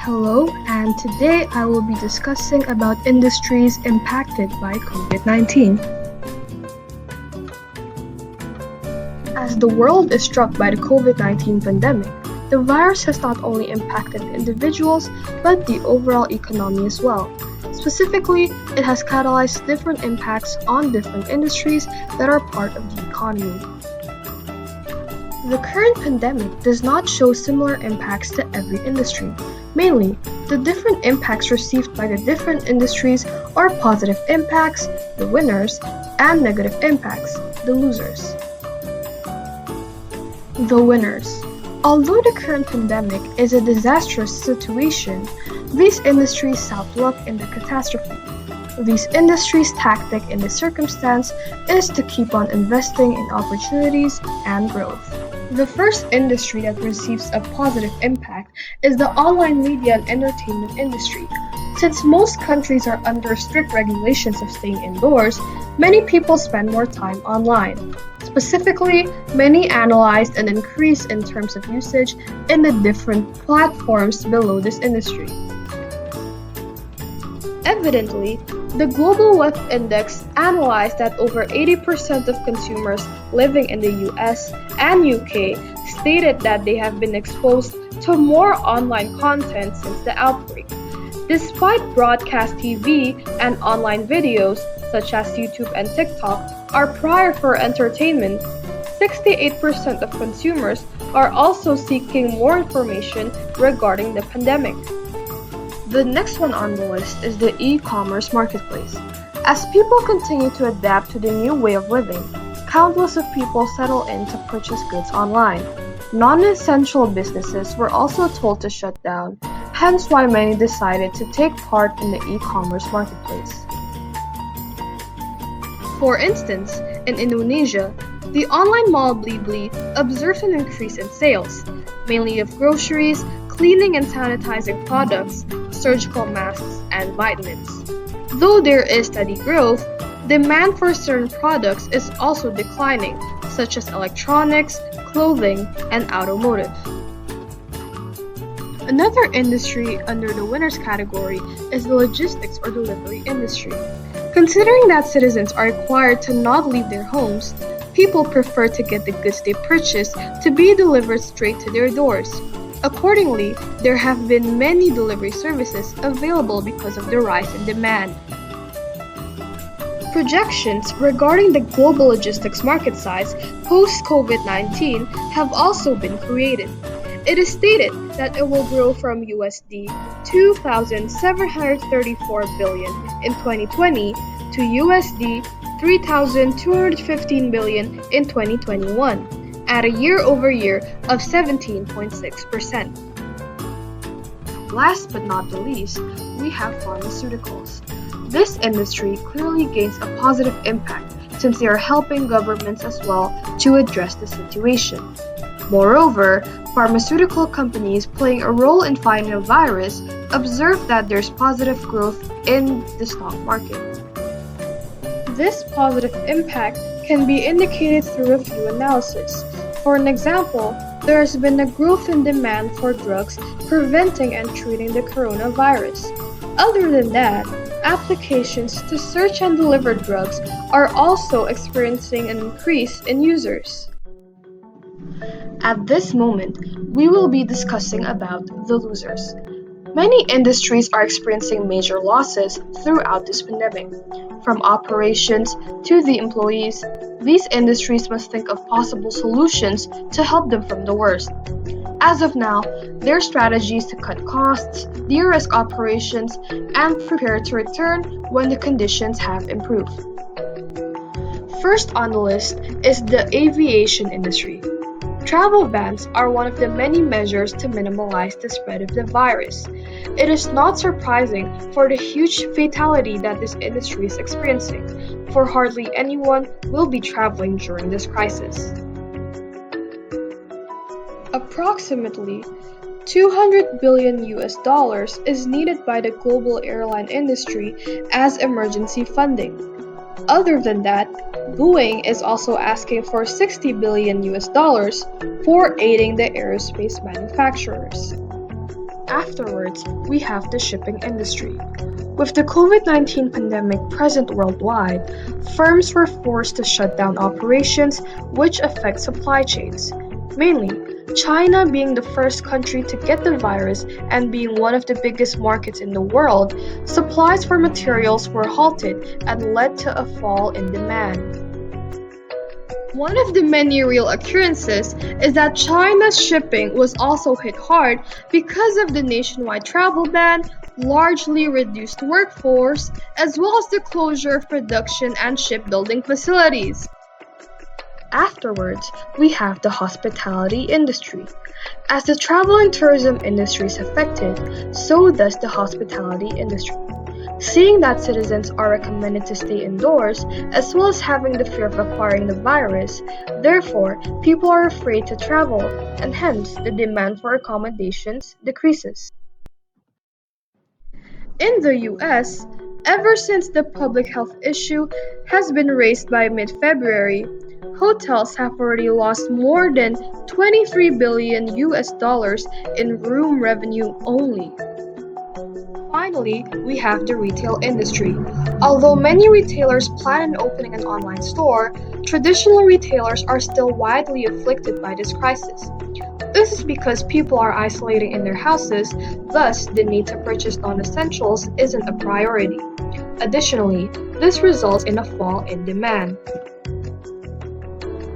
Hello, and today I will be discussing about industries impacted by COVID-19. As the world is struck by the COVID-19 pandemic, the virus has not only impacted individuals but the overall economy as well. Specifically, it has catalyzed different impacts on different industries that are part of the economy. The current pandemic does not show similar impacts to every industry. Mainly, the different impacts received by the different industries are positive impacts, the winners, and negative impacts, the losers. The winners. Although the current pandemic is a disastrous situation, these industries sought luck in the catastrophe. These industries' tactic in this circumstance is to keep on investing in opportunities and growth. The first industry that receives a positive impact is the online media and entertainment industry. Since most countries are under strict regulations of staying indoors, many people spend more time online. Specifically, many analyzed an increase in terms of usage in the different platforms below this industry. Evidently, the Global Wealth Index analyzed that over 80% of consumers living in the US and UK stated that they have been exposed to more online content since the outbreak. Despite broadcast TV and online videos, such as YouTube and TikTok, are prior for entertainment, 68% of consumers are also seeking more information regarding the pandemic. The next one on the list is the e-commerce marketplace. As people continue to adapt to the new way of living, countless of people settle in to purchase goods online. Non-essential businesses were also told to shut down, hence why many decided to take part in the e-commerce marketplace. For instance, in Indonesia, the online mall Blibli observed an increase in sales, mainly of groceries, cleaning and sanitizing products, surgical masks, and vitamins. Though there is steady growth, demand for certain products is also declining, such as electronics, clothing, and automotive. Another industry under the winners category is the logistics or delivery industry. Considering that citizens are required to not leave their homes, people prefer to get the goods they purchase to be delivered straight to their doors. Accordingly, there have been many delivery services available because of the rise in demand. Projections regarding the global logistics market size post-COVID-19 have also been created. It is stated that it will grow from USD 2,734 billion in 2020 to USD 3,215 billion in 2021. At a year-over-year of 17.6%. Last but not the least, we have pharmaceuticals. This industry clearly gains a positive impact since they are helping governments as well to address the situation. Moreover, pharmaceutical companies playing a role in fighting the virus observe that there's positive growth in the stock market. This positive impact can be indicated through a few analyses. For an example, there has been a growth in demand for drugs preventing and treating the coronavirus. Other than that, applications to search and deliver drugs are also experiencing an increase in users. At this moment, we will be discussing about the losers. Many industries are experiencing major losses throughout this pandemic. From operations to the employees, these industries must think of possible solutions to help them from the worst. As of now, their strategy is to cut costs, de-risk operations, and prepare to return when the conditions have improved. First on the list is the aviation industry. Travel bans are one of the many measures to minimize the spread of the virus. It is not surprising for the huge fatality that this industry is experiencing, for hardly anyone will be traveling during this crisis. Approximately 200 billion US dollars is needed by the global airline industry as emergency funding. Other than that, Boeing is also asking for 60 billion US dollars for aiding the aerospace manufacturers. Afterwards, we have the shipping industry. With the COVID-19 pandemic present worldwide, firms were forced to shut down operations, which affect supply chains. Mainly, China being the first country to get the virus and being one of the biggest markets in the world, supplies for materials were halted and led to a fall in demand. One of the many real occurrences is that China's shipping was also hit hard because of the nationwide travel ban, largely reduced workforce, as well as the closure of production and shipbuilding facilities. Afterwards, we have the hospitality industry. As the travel and tourism industry is affected, so does the hospitality industry. Seeing that citizens are recommended to stay indoors, as well as having the fear of acquiring the virus, therefore, people are afraid to travel, and hence the demand for accommodations decreases. In the US, ever since the public health issue has been raised by mid-February, hotels have already lost more than 23 billion US dollars in room revenue only. Finally, we have the retail industry. Although many retailers plan on opening an online store, traditional retailers are still widely afflicted by this crisis. This is because people are isolating in their houses, thus, the need to purchase non essentials isn't a priority. Additionally, this results in a fall in demand.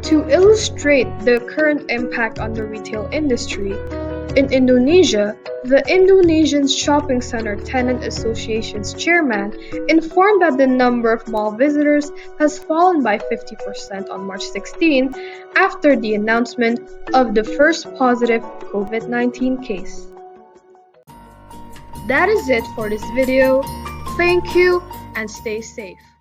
To illustrate the current impact on the retail industry, in Indonesia, the Indonesian Shopping Center Tenant Association's chairman informed that the number of mall visitors has fallen by 50% on March 16 after the announcement of the first positive COVID-19 case. That is it for this video. Thank you and stay safe.